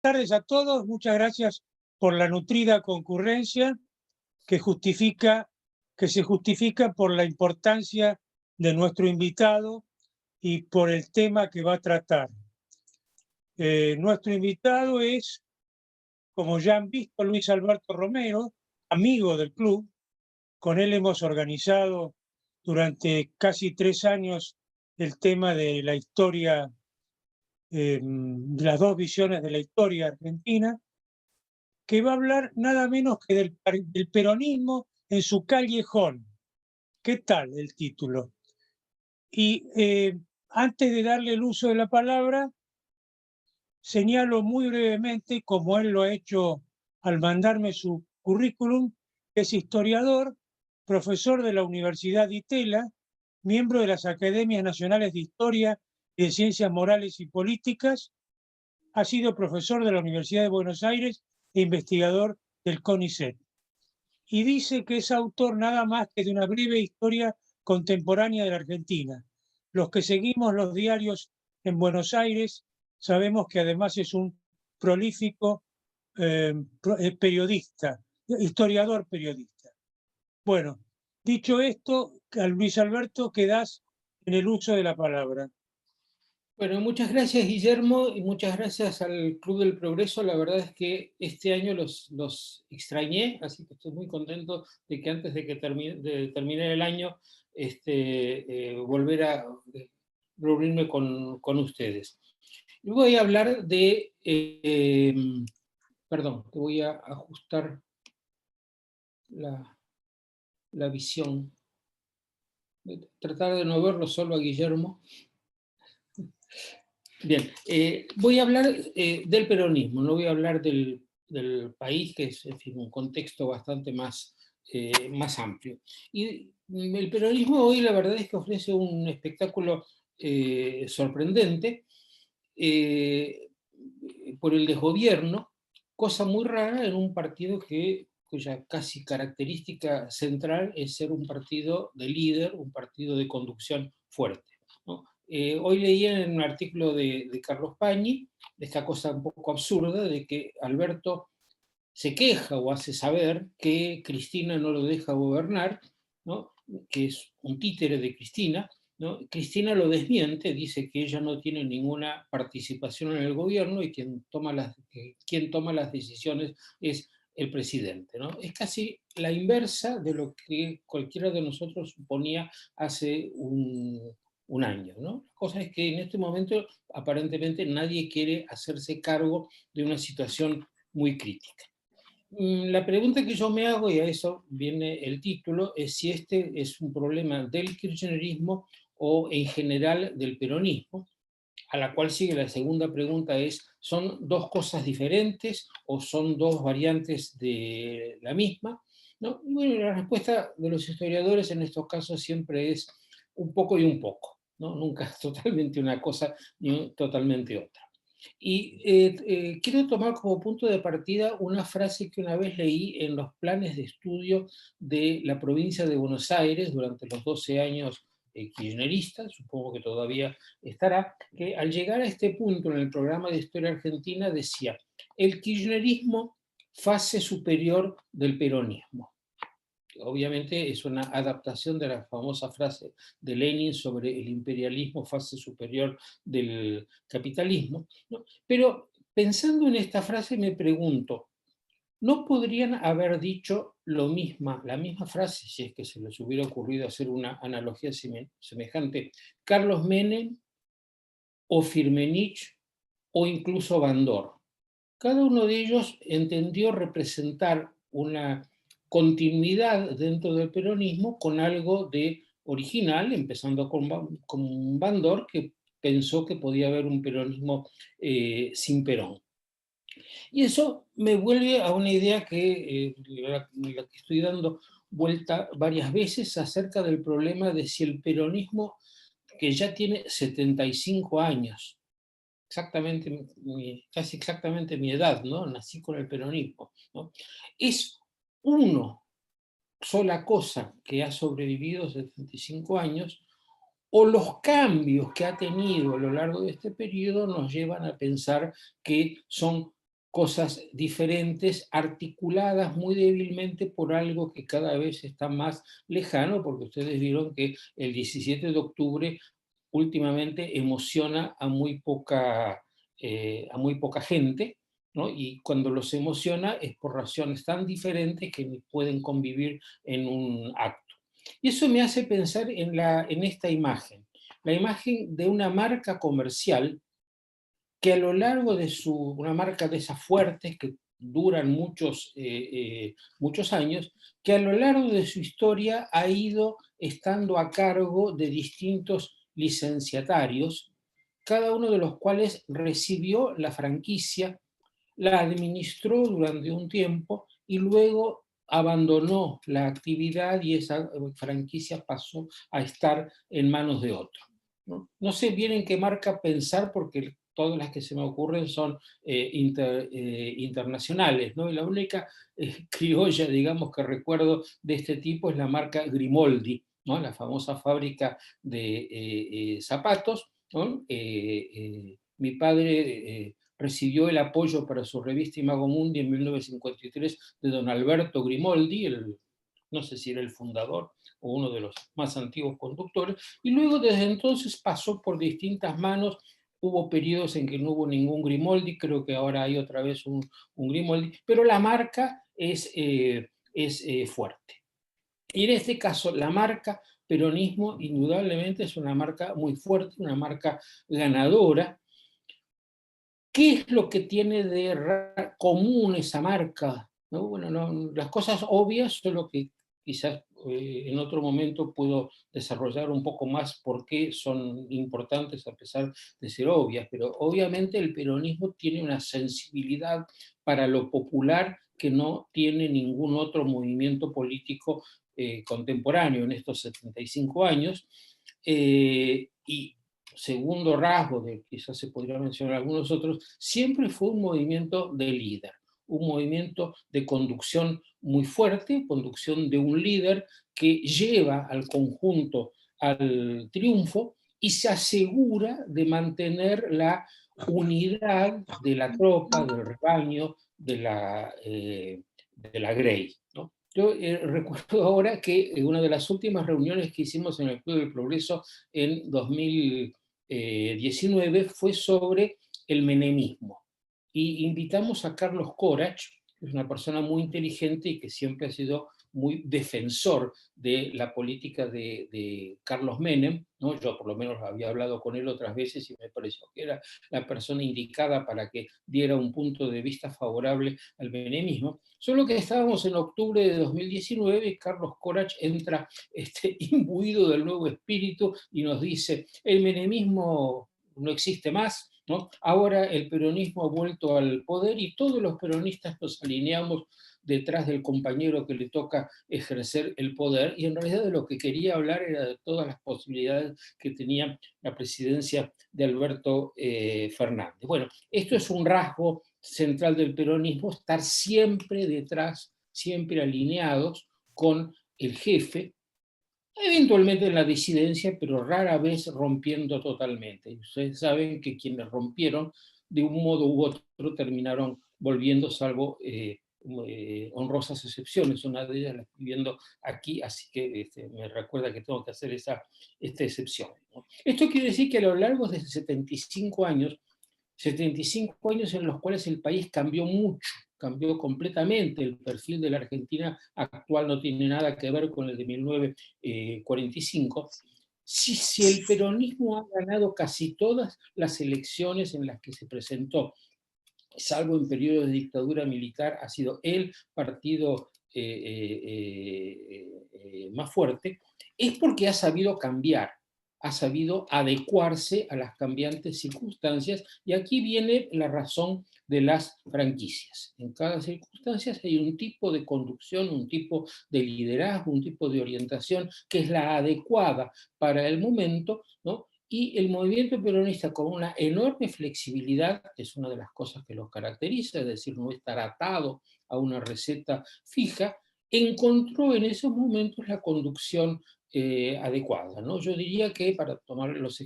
Tardes a todos, muchas gracias por la nutrida concurrencia que se justifica por la importancia de nuestro invitado y por el tema que va a tratar. Nuestro invitado es, como ya han visto, Luis Alberto Romero, amigo del club. Con él hemos organizado durante casi 3 años el tema de la historia, las dos visiones de la historia argentina, que va a hablar nada menos que del peronismo en su callejón. ¿Qué tal el título? Y antes de darle el uso de la palabra, señalo muy brevemente, como él lo ha hecho al mandarme su currículum, que es historiador, profesor de la Universidad de Itela, miembro de las Academias Nacionales de Historia y de Ciencias Morales y Políticas, ha sido profesor de la Universidad de Buenos Aires e investigador del CONICET. Y dice que es autor nada más que de una breve historia contemporánea de la Argentina. Los que seguimos los diarios en Buenos Aires sabemos que además es un prolífico periodista, historiador periodista. Bueno, dicho esto, a Luis Alberto quedás en el uso de la palabra. Bueno, muchas gracias, Guillermo, y muchas gracias al Club del Progreso. La verdad es que este año los extrañé, así que estoy muy contento de que antes de que termine el año volver a reunirme con ustedes. Y voy a hablar de... perdón, te voy a ajustar la visión. Tratar de no verlo solo a Guillermo. Bien, voy a hablar del peronismo, no voy a hablar del país, que es, en fin, un contexto bastante más amplio. Y el peronismo hoy la verdad es que ofrece un espectáculo sorprendente por el desgobierno, cosa muy rara en un partido cuya casi característica central es ser un partido de líder, un partido de conducción fuerte, ¿no? Hoy leí en un artículo de Carlos Pañi esta cosa un poco absurda de que Alberto se queja o hace saber que Cristina no lo deja gobernar, ¿no? Que es un títere de Cristina, ¿no? Cristina lo desmiente, dice que ella no tiene ninguna participación en el gobierno y quien toma las decisiones es el presidente, ¿no? Es casi la inversa de lo que cualquiera de nosotros suponía hace un año, ¿no? La cosa es que en este momento aparentemente nadie quiere hacerse cargo de una situación muy crítica. La pregunta que yo me hago, y a eso viene el título, es si este es un problema del kirchnerismo o en general del peronismo, a la cual sigue la segunda pregunta es, ¿son dos cosas diferentes o son dos variantes de la misma? ¿No? Y bueno, la respuesta de los historiadores en estos casos siempre es un poco y un poco, ¿no? Nunca totalmente una cosa ni totalmente otra. Y quiero tomar como punto de partida una frase que una vez leí en los planes de estudio de la provincia de Buenos Aires durante los 12 años kirchneristas, supongo que todavía estará, que al llegar a este punto en el programa de Historia Argentina decía, el kirchnerismo fase superior del peronismo. Obviamente es una adaptación de la famosa frase de Lenin sobre el imperialismo, fase superior del capitalismo, ¿no? Pero pensando en esta frase me pregunto, ¿no podrían haber dicho la misma frase, si es que se les hubiera ocurrido hacer una analogía semejante, Carlos Menem o Firmenich o incluso Bandor? Cada uno de ellos entendió representar una continuidad dentro del peronismo con algo de original, empezando con Bandor, que pensó que podía haber un peronismo sin Perón. Y eso me vuelve a una idea que la que estoy dando vuelta varias veces acerca del problema de si el peronismo, que ya tiene 75 años, casi exactamente mi edad, ¿no? Nací con el peronismo, ¿no? Es una sola cosa que ha sobrevivido 75 años, o los cambios que ha tenido a lo largo de este periodo nos llevan a pensar que son cosas diferentes, articuladas muy débilmente por algo que cada vez está más lejano, porque ustedes vieron que el 17 de octubre últimamente emociona a muy poca gente, ¿no? Y cuando los emociona es por razones tan diferentes que pueden convivir en un acto. Y eso me hace pensar en esta imagen, la imagen de una marca comercial que a lo largo de una marca de esas fuertes que duran muchos años, que a lo largo de su historia ha ido estando a cargo de distintos licenciatarios, cada uno de los cuales recibió la franquicia, la administró durante un tiempo y luego abandonó la actividad y esa franquicia pasó a estar en manos de otro. No sé bien en qué marca pensar porque todas las que se me ocurren son internacionales, ¿no? Y la única criolla, digamos, que recuerdo de este tipo es la marca Grimoldi, ¿no? La famosa fábrica de zapatos, ¿no? Mi padre recibió el apoyo para su revista Imago Mundi en 1953 de don Alberto Grimoldi, no sé si era el fundador o uno de los más antiguos conductores, y luego desde entonces pasó por distintas manos. Hubo periodos en que no hubo ningún Grimoldi, creo que ahora hay otra vez un Grimoldi, pero la marca es fuerte. Y en este caso, la marca peronismo indudablemente es una marca muy fuerte, una marca ganadora. ¿Qué es lo que tiene de común esa marca? ¿No? Bueno, no, las cosas obvias son lo que quizás en otro momento puedo desarrollar un poco más por qué son importantes a pesar de ser obvias, pero obviamente el peronismo tiene una sensibilidad para lo popular que no tiene ningún otro movimiento político contemporáneo en estos 75 años, y segundo rasgo, de quizás se podría mencionar algunos otros, siempre fue un movimiento de líder, un movimiento de conducción muy fuerte, conducción de un líder que lleva al conjunto al triunfo y se asegura de mantener la unidad de la tropa, del rebaño, de la Grey, ¿no? Yo recuerdo ahora que en una de las últimas reuniones que hicimos en el Club del Progreso en 2019 fue sobre el menemismo. Y invitamos a Carlos Corach, que es una persona muy inteligente y que siempre ha sido muy defensor de la política de Carlos Menem, ¿no? Yo por lo menos había hablado con él otras veces y me pareció que era la persona indicada para que diera un punto de vista favorable al menemismo. Solo que estábamos en octubre de 2019 y Carlos Corach entra imbuido del nuevo espíritu y nos dice, el menemismo no existe más, ¿no? Ahora el peronismo ha vuelto al poder y todos los peronistas nos alineamos detrás del compañero que le toca ejercer el poder, y en realidad de lo que quería hablar era de todas las posibilidades que tenía la presidencia de Alberto Fernández. Bueno, esto es un rasgo central del peronismo, estar siempre detrás, siempre alineados con el jefe, eventualmente en la disidencia, pero rara vez rompiendo totalmente. Ustedes saben que quienes rompieron de un modo u otro terminaron volviendo, salvo honrosas excepciones. Una de ellas la estoy viendo aquí, así que me recuerda que tengo que hacer esta excepción, ¿no? Esto quiere decir que a lo largo de 75 años en los cuales el país cambió mucho, cambió completamente. El perfil de la Argentina actual no tiene nada que ver con el de 1945. Si el peronismo ha ganado casi todas las elecciones en las que se presentó, salvo en periodos de dictadura militar, ha sido el partido más fuerte, es porque ha sabido cambiar, ha sabido adecuarse a las cambiantes circunstancias, y aquí viene la razón de las franquicias. En cada circunstancia hay un tipo de conducción, un tipo de liderazgo, un tipo de orientación que es la adecuada para el momento, ¿no? Y el movimiento peronista, con una enorme flexibilidad, que es una de las cosas que los caracteriza, es decir, no estar atado a una receta fija, encontró en esos momentos la conducción adecuada, ¿no? Yo diría que, para tomar los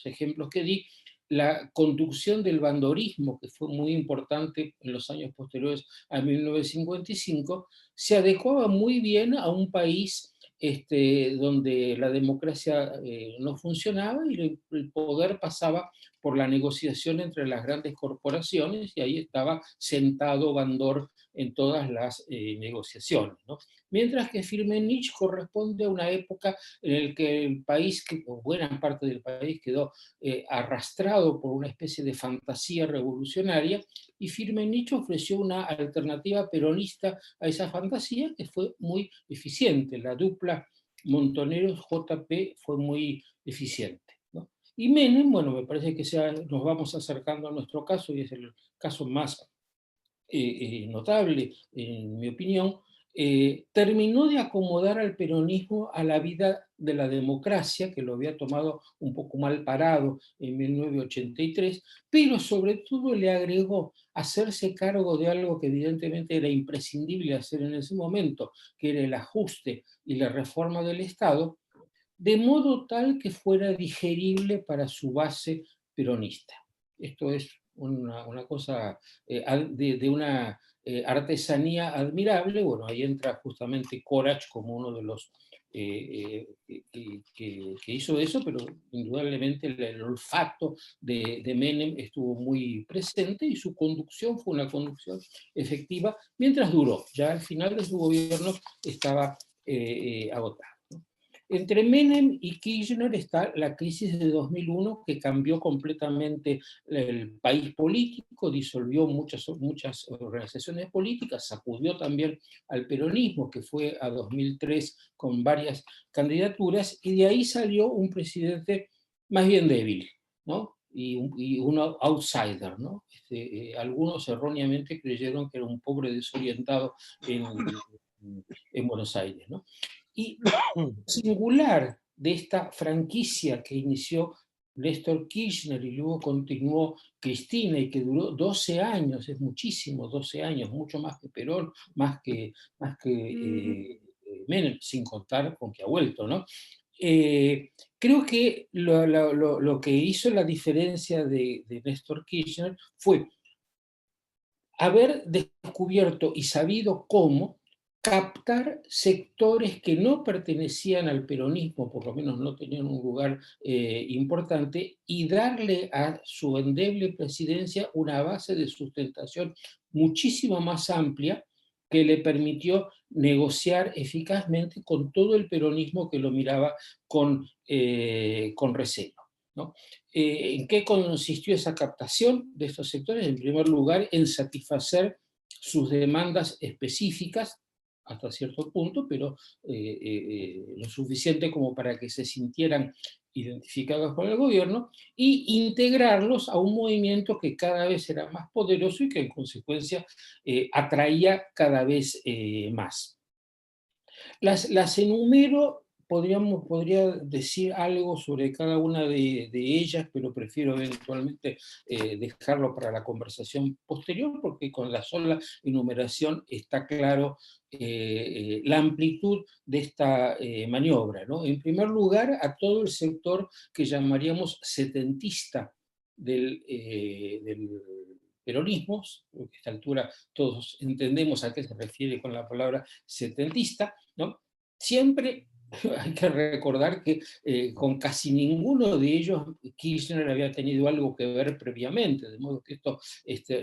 ejemplos que di, la conducción del bandorismo, que fue muy importante en los años posteriores a 1955, se adecuaba muy bien a un país donde la democracia no funcionaba y el poder pasaba por la negociación entre las grandes corporaciones, y ahí estaba sentado Bandor en todas las negociaciones, ¿no? Mientras que Firmenich corresponde a una época en la que el país, o buena parte del país, quedó arrastrado por una especie de fantasía revolucionaria, y Firmenich ofreció una alternativa peronista a esa fantasía que fue muy eficiente. La dupla Montoneros-JP fue muy eficiente, ¿no? Y Menem, bueno, me parece que nos vamos acercando a nuestro caso, y es el caso más notable, en mi opinión, terminó de acomodar al peronismo a la vida de la democracia, que lo había tomado un poco mal parado en 1983, pero sobre todo le agregó hacerse cargo de algo que evidentemente era imprescindible hacer en ese momento, que era el ajuste y la reforma del Estado, de modo tal que fuera digerible para su base peronista. Esto es una cosa de una artesanía admirable. Bueno, ahí entra justamente Corach como uno de los que hizo eso, pero indudablemente el olfato de Menem estuvo muy presente, y su conducción fue una conducción efectiva mientras duró. Ya al final de su gobierno estaba agotada. Entre Menem y Kirchner está la crisis de 2001, que cambió completamente el país político, disolvió muchas organizaciones políticas, sacudió también al peronismo, que fue a 2003 con varias candidaturas, y de ahí salió un presidente más bien débil, ¿no? Y un outsider, ¿no? Algunos erróneamente creyeron que era un pobre desorientado en Buenos Aires, ¿no? Y singular de esta franquicia que inició Néstor Kirchner y luego continuó Cristina, y que duró 12 años, es muchísimo, 12 años, mucho más que Perón, más que Menem, sin contar con que ha vuelto, ¿no? Creo que lo que hizo la diferencia de Néstor Kirchner fue haber descubierto y sabido cómo captar sectores que no pertenecían al peronismo, por lo menos no tenían un lugar importante, y darle a su endeble presidencia una base de sustentación muchísimo más amplia, que le permitió negociar eficazmente con todo el peronismo que lo miraba con recelo, ¿no? ¿En qué consistió esa captación de estos sectores? En primer lugar, en satisfacer sus demandas específicas hasta cierto punto, pero lo suficiente como para que se sintieran identificados con el gobierno, y integrarlos a un movimiento que cada vez era más poderoso y que en consecuencia atraía cada vez más. Las enumero, podría decir algo sobre cada una de ellas, pero prefiero eventualmente dejarlo para la conversación posterior, porque con la sola enumeración está claro la amplitud de esta maniobra, ¿no? En primer lugar, a todo el sector que llamaríamos setentista del peronismo, a esta altura todos entendemos a qué se refiere con la palabra setentista, ¿no? Siempre hay que recordar que con casi ninguno de ellos Kirchner había tenido algo que ver previamente, de modo que esto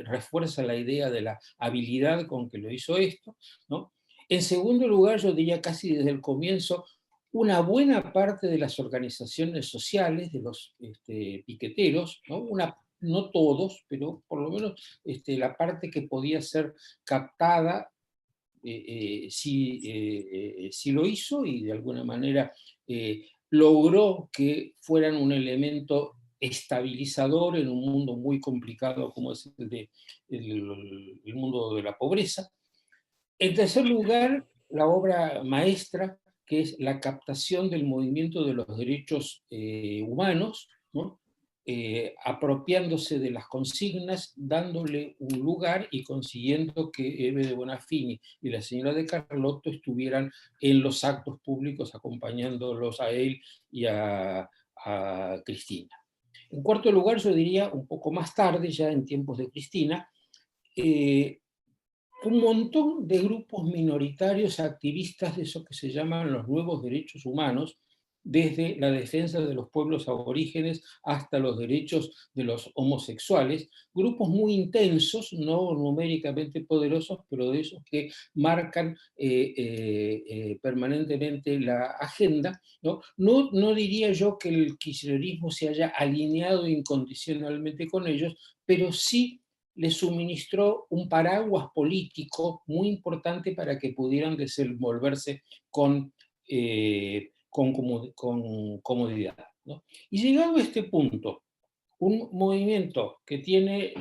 refuerza la idea de la habilidad con que lo hizo esto, ¿no? En segundo lugar, yo diría casi desde el comienzo, una buena parte de las organizaciones sociales, de los piqueteros, ¿no? No todos, pero por lo menos la parte que podía ser captada, sí lo hizo, y de alguna manera logró que fueran un elemento estabilizador en un mundo muy complicado como es el mundo de la pobreza. En tercer lugar, la obra maestra, que es la captación del movimiento de los derechos humanos, ¿no? Apropiándose de las consignas, dándole un lugar y consiguiendo que Eve de Bonafini y la señora de Carlotto estuvieran en los actos públicos acompañándolos a él y a Cristina. En cuarto lugar, yo diría, un poco más tarde, ya en tiempos de Cristina, un montón de grupos minoritarios activistas de eso que se llaman los nuevos derechos humanos, desde la defensa de los pueblos aborígenes hasta los derechos de los homosexuales, grupos muy intensos, no numéricamente poderosos, pero de esos que marcan permanentemente la agenda, ¿no? No diría yo que el kirchnerismo se haya alineado incondicionalmente con ellos, pero sí le suministró un paraguas político muy importante para que pudieran desenvolverse con comodidad, ¿no? Y llegado a este punto, un movimiento que tiene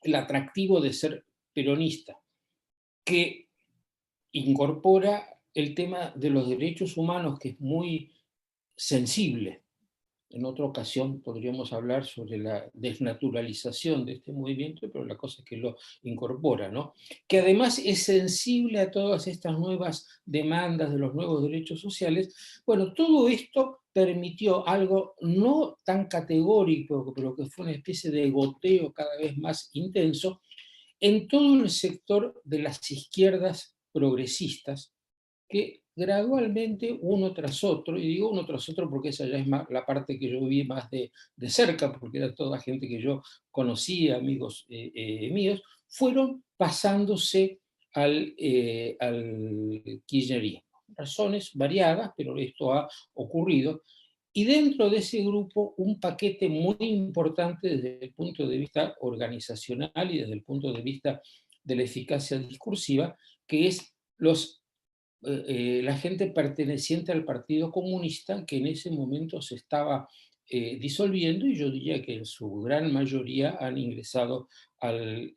el atractivo de ser peronista, que incorpora el tema de los derechos humanos, que es muy sensible. En otra ocasión podríamos hablar sobre la desnaturalización de este movimiento, pero la cosa es que lo incorpora, ¿no? Que además es sensible a todas estas nuevas demandas de los nuevos derechos sociales. Bueno, todo esto permitió algo no tan categórico, pero que fue una especie de goteo cada vez más intenso en todo el sector de las izquierdas progresistas, que gradualmente uno tras otro, y digo uno tras otro porque esa ya es más, la parte que yo vi más de cerca, porque era toda gente que yo conocía, amigos míos, fueron pasándose al kirchnerismo. Razones variadas, pero esto ha ocurrido. Y dentro de ese grupo, un paquete muy importante desde el punto de vista organizacional y desde el punto de vista de la eficacia discursiva, que es la gente perteneciente al Partido Comunista, que en ese momento se estaba disolviendo, y yo diría que en su gran mayoría han ingresado al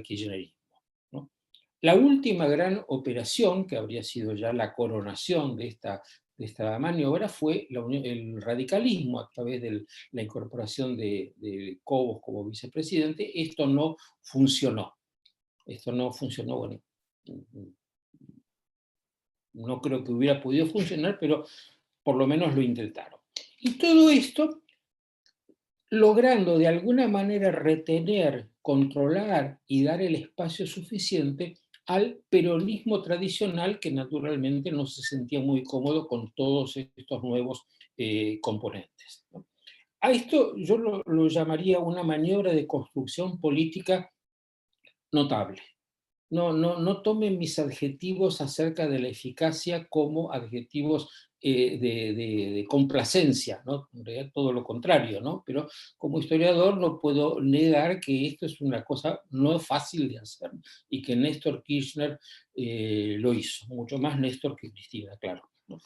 kirchnerismo, ¿no? La última gran operación, que habría sido ya la coronación de esta maniobra, fue el radicalismo a través de la incorporación de Cobos como vicepresidente. Esto no funcionó. Bueno, no creo que hubiera podido funcionar, pero por lo menos lo intentaron. Y todo esto logrando de alguna manera retener, controlar y dar el espacio suficiente al peronismo tradicional, que naturalmente no se sentía muy cómodo con todos estos nuevos componentes, ¿no? A esto yo lo llamaría una maniobra de construcción política notable. No tomen mis adjetivos acerca de la eficacia como adjetivos de complacencia, ¿no? En realidad todo lo contrario, ¿no? Pero como historiador no puedo negar que esto es una cosa no fácil de hacer y que Néstor Kirchner lo hizo, mucho más Néstor que Cristina, claro, ¿no?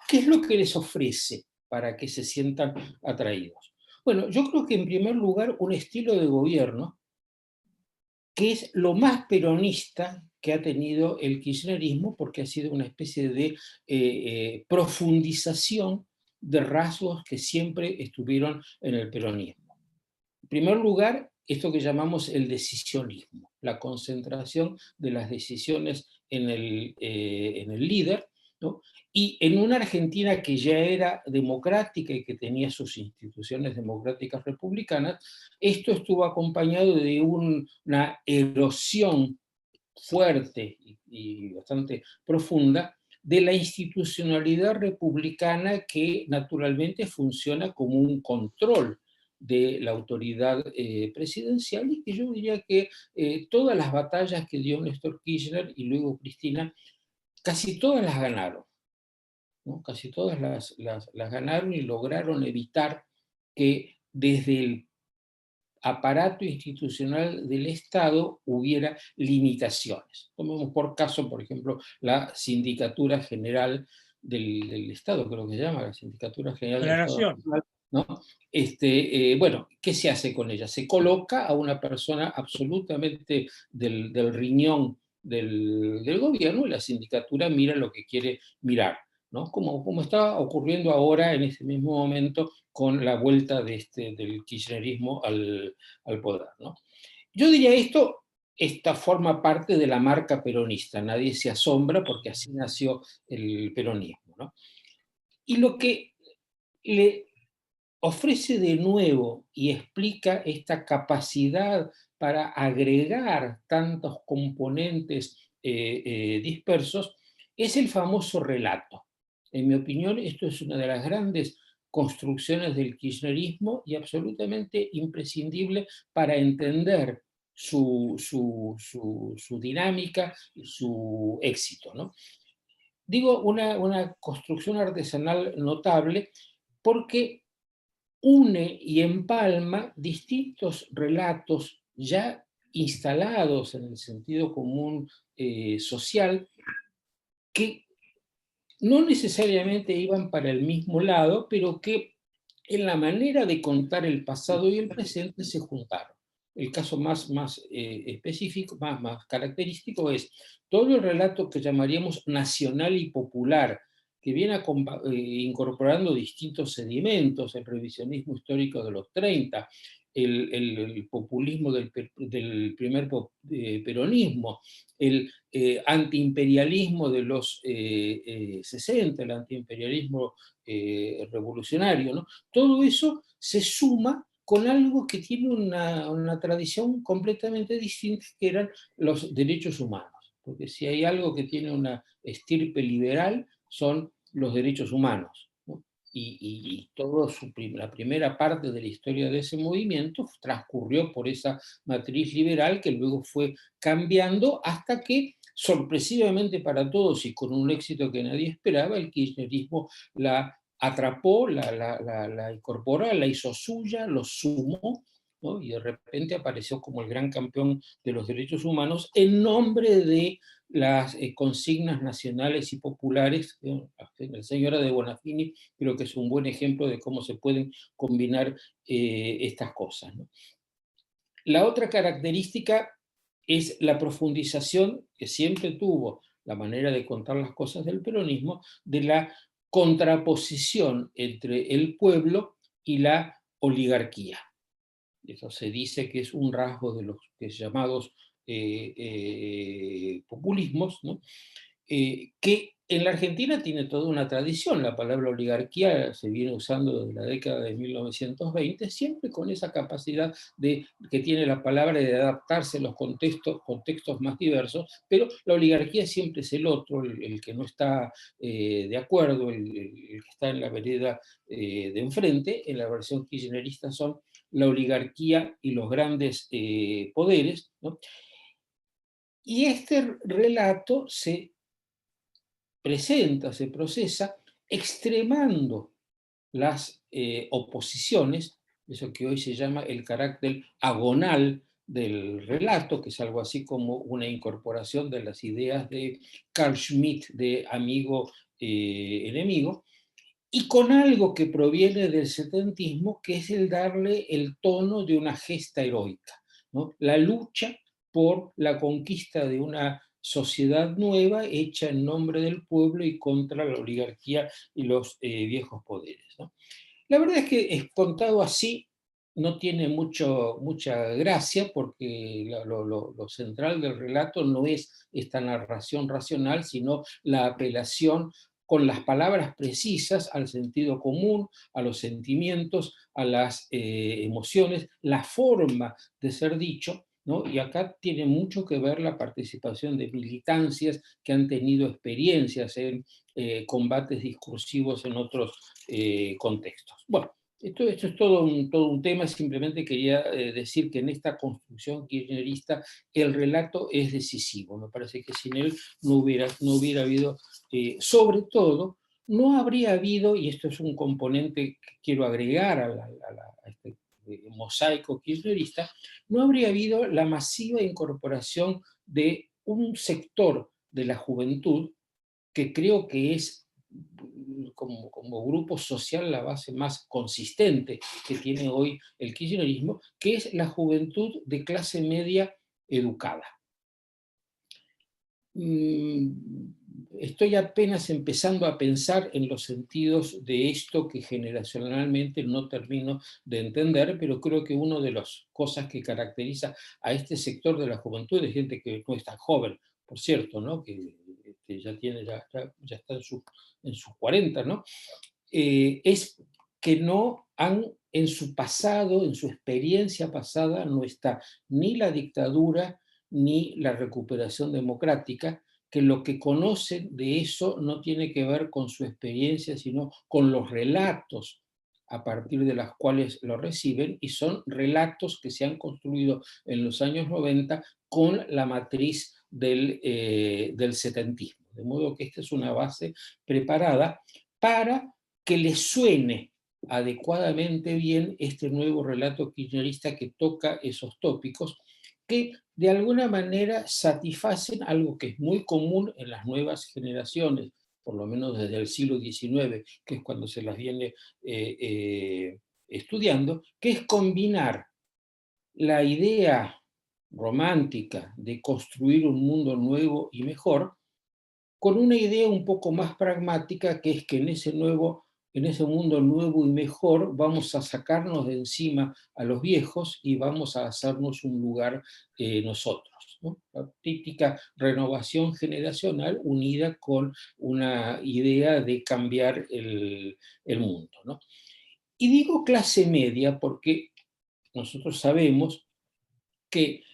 ¿Qué es lo que les ofrece para que se sientan atraídos? Bueno, yo creo que en primer lugar un estilo de gobierno que es lo más peronista que ha tenido el kirchnerismo, porque ha sido una especie de profundización de rasgos que siempre estuvieron en el peronismo. En primer lugar, esto que llamamos el decisionismo, la concentración de las decisiones en el líder, ¿no? Y en una Argentina que ya era democrática y que tenía sus instituciones democráticas republicanas, esto estuvo acompañado de una erosión fuerte y bastante profunda de la institucionalidad republicana, que naturalmente funciona como un control de la autoridad presidencial, y que yo diría que todas las batallas que dio Néstor Kirchner y luego Cristina, casi todas las ganaron, ¿no? Casi todas las ganaron y lograron evitar que desde el aparato institucional del Estado hubiera limitaciones. Tomemos por caso, por ejemplo, la Sindicatura General del Estado, creo que se llama, la Sindicatura General de del la Estado Nación. Nacional, ¿no? Bueno, ¿qué se hace con ella? Se coloca a una persona absolutamente del riñón del gobierno, y la sindicatura mira lo que quiere mirar, ¿no? Como está ocurriendo ahora en ese mismo momento con la vuelta del kirchnerismo al poder, ¿no? Yo diría esta forma parte de la marca peronista, nadie se asombra porque así nació el peronismo, ¿no? Y lo que le ofrece de nuevo y explica esta capacidad para agregar tantos componentes dispersos, es el famoso relato. En mi opinión, esto es una de las grandes construcciones del kirchnerismo y absolutamente imprescindible para entender su dinámica y su éxito, ¿no? Digo una construcción artesanal notable porque une y empalma distintos relatos ya instalados en el sentido común social, que no necesariamente iban para el mismo lado, pero que en la manera de contar el pasado y el presente se juntaron. El caso más específico, más característico es todo el relato que llamaríamos nacional y popular, que viene incorporando distintos sedimentos, el revisionismo histórico de los 30, el populismo del primer peronismo, el antiimperialismo de los 60, el antiimperialismo revolucionario, ¿no? Todo eso se suma con algo que tiene una tradición completamente distinta, que eran los derechos humanos. Porque si hay algo que tiene una estirpe liberal, son los derechos humanos, ¿no? Y toda la primera parte de la historia de ese movimiento transcurrió por esa matriz liberal que luego fue cambiando hasta que, sorpresivamente para todos y con un éxito que nadie esperaba, el kirchnerismo la atrapó, la incorporó, la hizo suya, lo sumó, ¿no? Y de repente apareció como el gran campeón de los derechos humanos en nombre de las consignas nacionales y populares. La señora de Bonafini creo que es un buen ejemplo de cómo se pueden combinar estas cosas, ¿no? La otra característica es la profundización que siempre tuvo la manera de contar las cosas del peronismo, de la contraposición entre el pueblo y la oligarquía. Eso se dice que es un rasgo de los llamados populismos, ¿no? Que en la Argentina tiene toda una tradición. La palabra oligarquía se viene usando desde la década de 1920, siempre con esa capacidad que tiene la palabra de adaptarse a los contextos más diversos, pero la oligarquía siempre es el otro, el que no está de acuerdo, el que está en la vereda de enfrente. En la versión kirchnerista son la oligarquía y los grandes poderes, ¿no? Y este relato se presenta, se procesa, extremando las oposiciones, eso que hoy se llama el carácter agonal del relato, que es algo así como una incorporación de las ideas de Carl Schmitt de amigo-enemigo, y con algo que proviene del setentismo, que es el darle el tono de una gesta heroica, ¿no? La lucha por la conquista de una sociedad nueva hecha en nombre del pueblo y contra la oligarquía y los viejos poderes, ¿no? La verdad es que contado así no tiene mucha gracia, porque lo central del relato no es esta narración racional, sino la apelación con las palabras precisas al sentido común, a los sentimientos, a las emociones, la forma de ser dicho, ¿no? Y acá tiene mucho que ver la participación de militancias que han tenido experiencias en combates discursivos en otros contextos. Bueno, esto es todo un tema. Simplemente quería decir que en esta construcción kirchnerista el relato es decisivo. Me parece que sin él no hubiera habido, sobre todo, no habría habido, y esto es un componente que quiero agregar a este mosaico kirchnerista, no habría habido la masiva incorporación de un sector de la juventud que creo que es como grupo social la base más consistente que tiene hoy el kirchnerismo, que es la juventud de clase media educada. Estoy apenas empezando a pensar en los sentidos de esto que generacionalmente no termino de entender, pero creo que una de las cosas que caracteriza a este sector de la juventud, de gente que no es tan joven, por cierto, ¿no? Que ya está en sus 40, ¿no? Es que no han, en su pasado, en su experiencia pasada, no está ni la dictadura ni la recuperación democrática, que lo que conocen de eso no tiene que ver con su experiencia, sino con los relatos a partir de las cuales lo reciben, y son relatos que se han construido en los años 90 con la matriz del setentismo. De modo que esta es una base preparada para que les suene adecuadamente bien este nuevo relato kirchnerista que toca esos tópicos, que de alguna manera satisfacen algo que es muy común en las nuevas generaciones, por lo menos desde el siglo XIX, que es cuando se las viene estudiando, que es combinar la idea romántica de construir un mundo nuevo y mejor con una idea un poco más pragmática, que es que en ese mundo nuevo y mejor vamos a sacarnos de encima a los viejos y vamos a hacernos un lugar nosotros, ¿no? La típica renovación generacional unida con una idea de cambiar el mundo, ¿no? Y digo clase media porque nosotros sabemos que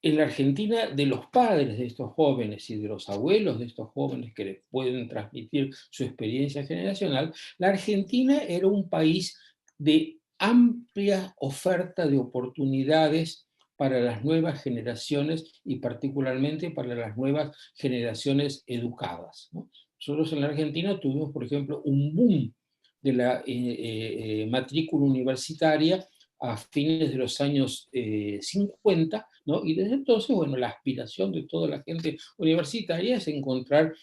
en la Argentina, de los padres de estos jóvenes y de los abuelos de estos jóvenes que les pueden transmitir su experiencia generacional, la Argentina era un país de amplia oferta de oportunidades para las nuevas generaciones y particularmente para las nuevas generaciones educadas, ¿no? Nosotros en la Argentina tuvimos, por ejemplo, un boom de la matrícula universitaria a fines de los años 50, ¿no? Y desde entonces, bueno, la aspiración de toda la gente universitaria es encontrar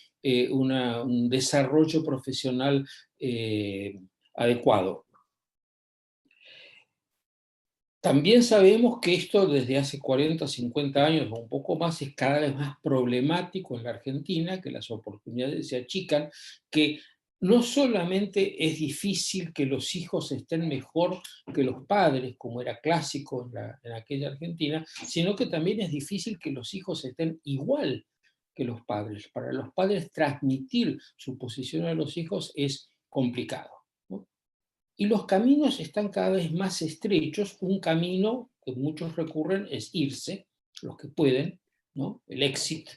un desarrollo profesional adecuado. También sabemos que esto desde hace 40 o 50 años o un poco más es cada vez más problemático en la Argentina, que las oportunidades se achican, que no solamente es difícil que los hijos estén mejor que los padres, como era clásico en aquella Argentina, sino que también es difícil que los hijos estén igual que los padres. Para los padres transmitir su posición a los hijos es complicado, ¿no? Y los caminos están cada vez más estrechos. Un camino que muchos recurren es irse, los que pueden, ¿no? El exit,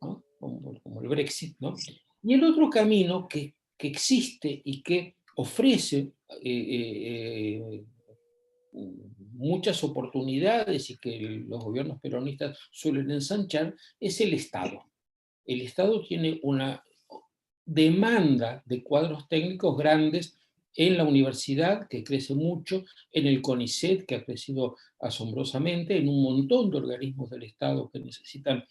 ¿no? Como el Brexit, ¿no? Y el otro camino que existe y que ofrece muchas oportunidades y que los gobiernos peronistas suelen ensanchar, es el Estado. El Estado tiene una demanda de cuadros técnicos grandes en la universidad, que crece mucho, en el CONICET, que ha crecido asombrosamente, en un montón de organismos del Estado que necesitan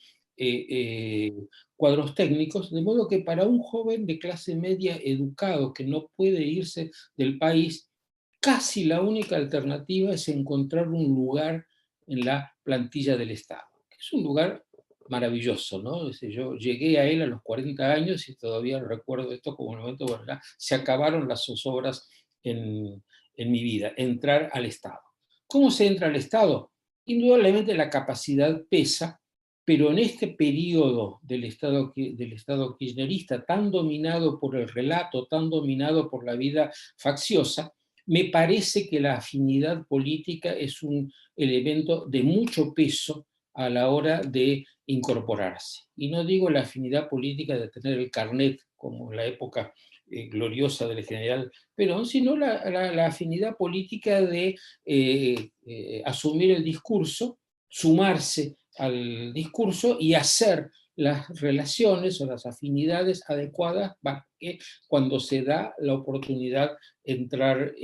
cuadros técnicos, de modo que para un joven de clase media educado que no puede irse del país, casi la única alternativa es encontrar un lugar en la plantilla del Estado, que es un lugar maravilloso, ¿no? Yo llegué a él a los 40 años y todavía recuerdo esto como un momento, bueno, ya se acabaron las zozobras en mi vida, entrar al Estado. ¿Cómo se entra al Estado? Indudablemente la capacidad pesa, pero en este periodo del Estado kirchnerista, tan dominado por el relato, tan dominado por la vida facciosa, me parece que la afinidad política es un elemento de mucho peso a la hora de incorporarse. Y no digo la afinidad política de tener el carnet, como en la época gloriosa del general Perón, sino la afinidad política de asumir el discurso, sumarse al discurso y hacer las relaciones o las afinidades adecuadas para que cuando se da la oportunidad entrar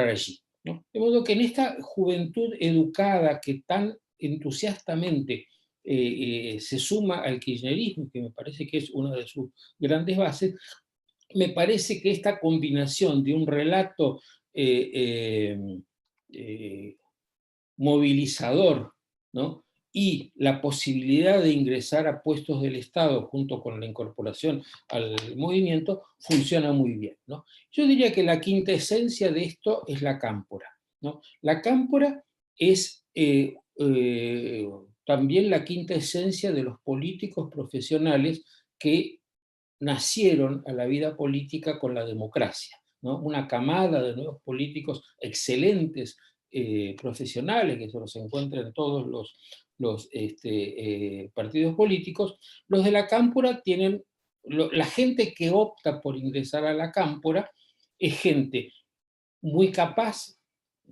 allí, ¿no? De modo que en esta juventud educada que tan entusiastamente se suma al kirchnerismo, que me parece que es una de sus grandes bases, me parece que esta combinación de un relato movilizador, ¿no? Y la posibilidad de ingresar a puestos del Estado junto con la incorporación al movimiento funciona muy bien, ¿no? Yo diría que la quinta esencia de esto es la cámpora, ¿no? La cámpora es también la quinta esencia de los políticos profesionales que nacieron a la vida política con la democracia. ¿no? Una camada de nuevos políticos excelentes, profesionales, que se los encuentra en todos los partidos políticos. Los de la cámpora tienen, la gente que opta por ingresar a la cámpora es gente muy capaz,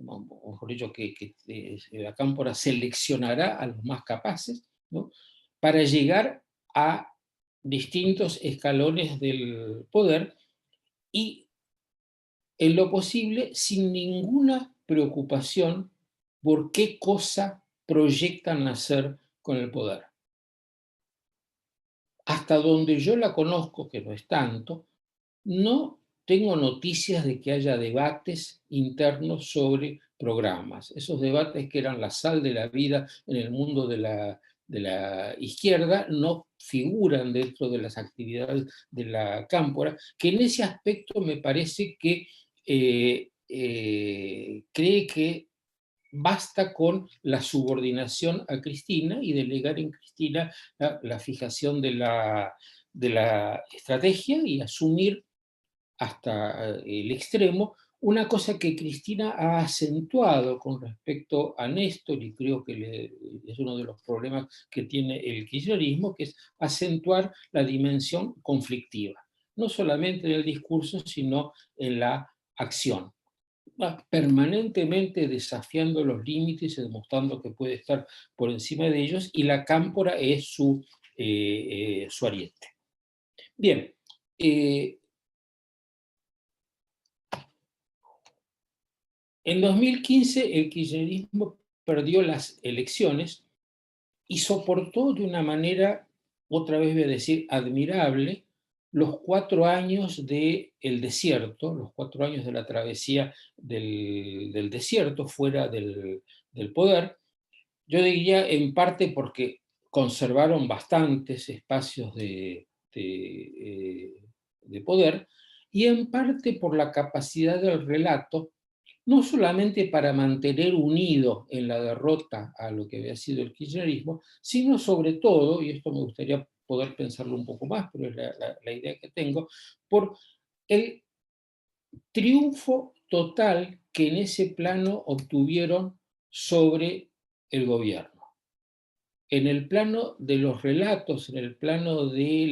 o mejor dicho, que la cámpora seleccionará a los más capaces, ¿no? Para llegar a distintos escalones del poder y, en lo posible, sin ninguna preocupación por qué cosa proyectan hacer con el poder. Hasta donde yo la conozco, que no es tanto, no tengo noticias de que haya debates internos sobre programas. Esos debates que eran la sal de la vida en el mundo de la izquierda no figuran dentro de las actividades de la cámpora, que en ese aspecto me parece que cree que basta con la subordinación a Cristina y delegar en Cristina la fijación de la estrategia y asumir hasta el extremo una cosa que Cristina ha acentuado con respecto a Néstor, y creo que es uno de los problemas que tiene el kirchnerismo, que es acentuar la dimensión conflictiva, no solamente en el discurso, sino en la acción, permanentemente desafiando los límites y demostrando que puede estar por encima de ellos, y la cámpora es su ariete. Bien, en 2015 el kirchnerismo perdió las elecciones y soportó de una manera, otra vez voy a decir, admirable, los 4 años del desierto, los 4 años de la travesía del desierto fuera del poder. Yo diría en parte porque conservaron bastantes espacios de poder, y en parte por la capacidad del relato, no solamente para mantener unido en la derrota a lo que había sido el kirchnerismo, sino sobre todo, y esto me gustaría poder pensarlo un poco más, pero es la idea que tengo, por el triunfo total que en ese plano obtuvieron sobre el gobierno. En el plano de los relatos, en el plano de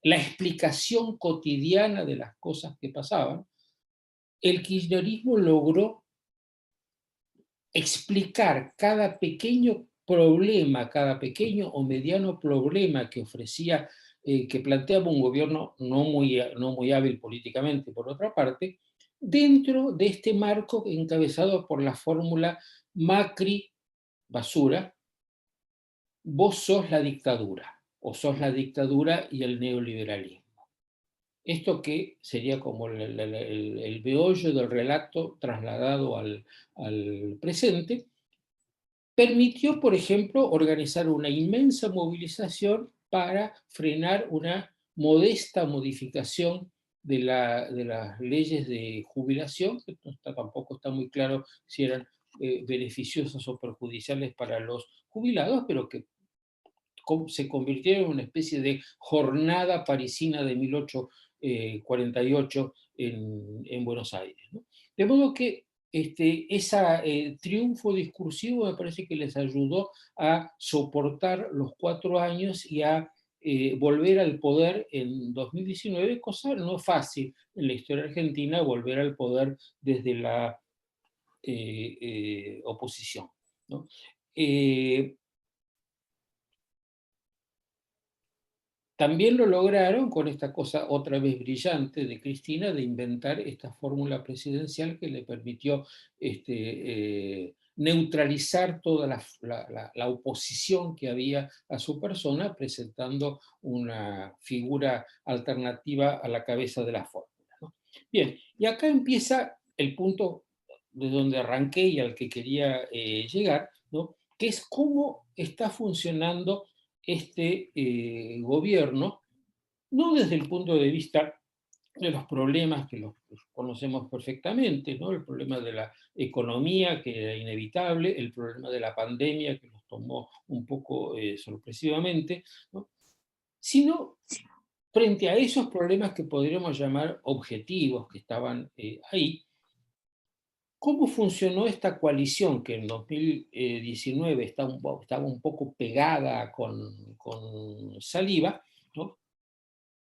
la explicación cotidiana de las cosas que pasaban, el kirchnerismo logró explicar cada pequeño problema, cada pequeño o mediano problema que ofrecía, que planteaba un gobierno no muy hábil políticamente, por otra parte, dentro de este marco encabezado por la fórmula Macri-Basura: vos sos la dictadura, o sos la dictadura y el neoliberalismo. Esto que sería como el meollo del relato trasladado al presente, permitió, por ejemplo, organizar una inmensa movilización para frenar una modesta modificación de las leyes de jubilación, que tampoco está muy claro si eran beneficiosas o perjudiciales para los jubilados, pero que se convirtieron en una especie de jornada parisina de 1848 en Buenos Aires, ¿no? De modo que ese triunfo discursivo me parece que les ayudó a soportar los 4 años y a volver al poder en 2019, cosa no fácil en la historia argentina, volver al poder desde la oposición, ¿no? También lo lograron con esta cosa otra vez brillante de Cristina, de inventar esta fórmula presidencial que le permitió neutralizar toda la oposición que había a su persona, presentando una figura alternativa a la cabeza de la fórmula, ¿no? Bien, y acá empieza el punto de donde arranqué y al que quería llegar, ¿no? Que es cómo está funcionando este gobierno, no desde el punto de vista de los problemas que los conocemos perfectamente, ¿no? El problema de la economía, que era inevitable, el problema de la pandemia, que nos tomó un poco sorpresivamente, ¿no? Sino frente a esos problemas que podríamos llamar objetivos que estaban ahí, ¿cómo funcionó esta coalición que en 2019 estaba un poco pegada con saliva, ¿no?,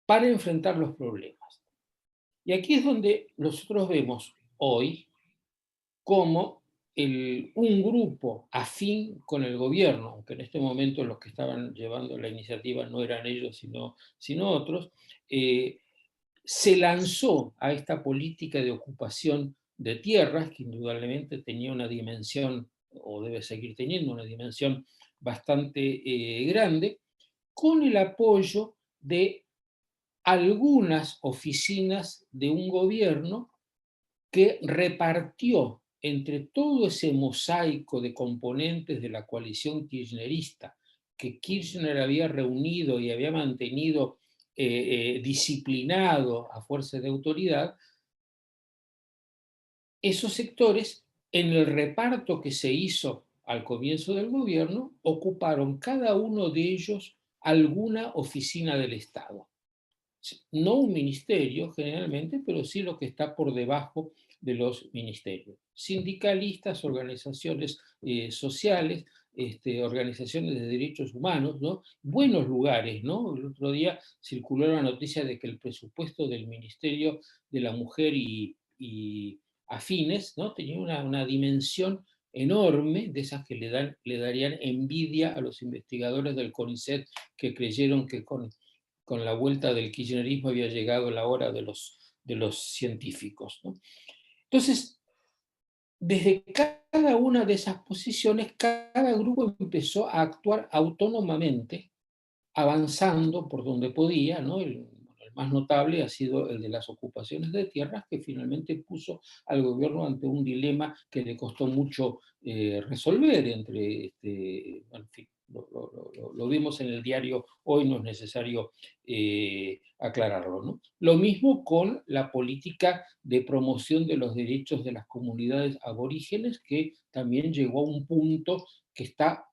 para enfrentar los problemas? Y aquí es donde nosotros vemos hoy cómo un grupo afín con el gobierno, aunque en este momento los que estaban llevando la iniciativa no eran ellos, sino otros, se lanzó a esta política de ocupación de tierras, que indudablemente tenía una dimensión, o debe seguir teniendo una dimensión bastante grande, con el apoyo de algunas oficinas de un gobierno que repartió entre todo ese mosaico de componentes de la coalición kirchnerista que Kirchner había reunido y había mantenido disciplinado a fuerza de autoridad, esos sectores, en el reparto que se hizo al comienzo del gobierno, ocuparon cada uno de ellos alguna oficina del Estado. No un ministerio generalmente, pero sí lo que está por debajo de los ministerios. Sindicalistas, organizaciones sociales, organizaciones de derechos humanos, ¿no? Buenos lugares, ¿no? El otro día circuló la noticia de que el presupuesto del Ministerio de la Mujer y afines, ¿no?, tenía una dimensión enorme, de esas que le darían envidia a los investigadores del CONICET que creyeron que con la vuelta del kirchnerismo había llegado la hora de los científicos, ¿no? Entonces, desde cada una de esas posiciones, cada grupo empezó a actuar autónomamente, avanzando por donde podía, ¿no? El más notable ha sido el de las ocupaciones de tierras, que finalmente puso al gobierno ante un dilema que le costó mucho resolver, en fin, lo vimos en el diario hoy, no es necesario aclararlo, ¿no? Lo mismo con la política de promoción de los derechos de las comunidades aborígenes, que también llegó a un punto que está,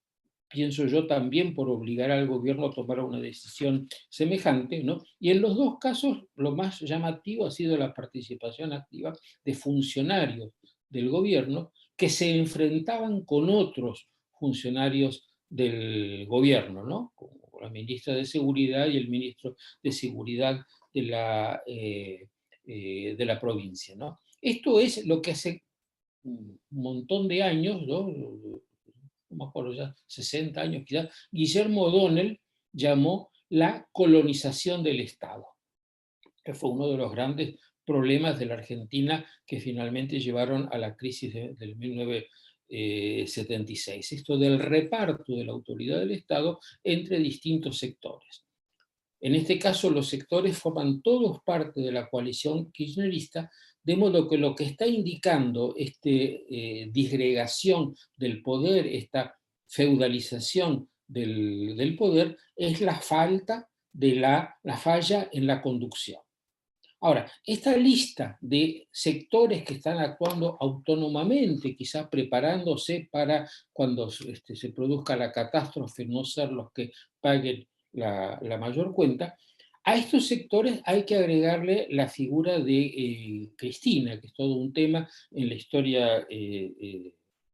pienso yo, también por obligar al gobierno a tomar una decisión semejante, ¿no? Y en los dos casos, lo más llamativo ha sido la participación activa de funcionarios del gobierno que se enfrentaban con otros funcionarios del gobierno, ¿no?, como la ministra de Seguridad y el ministro de Seguridad de la provincia, ¿no? Esto es lo que hace un montón de años, ¿no?, no me acuerdo ya, 60 años quizás, Guillermo O'Donnell llamó la colonización del Estado, que fue uno de los grandes problemas de la Argentina que finalmente llevaron a la crisis del 1976. Esto del reparto de la autoridad del Estado entre distintos sectores. En este caso, los sectores forman todos parte de la coalición kirchnerista, de modo que lo que está indicando disgregación del poder, esta feudalización del poder, es la falta de la falla en la conducción. Ahora, esta lista de sectores que están actuando autónomamente, quizás preparándose para cuando se produzca la catástrofe no ser los que paguen la mayor cuenta, a estos sectores hay que agregarle la figura de Cristina, que es todo un tema en la historia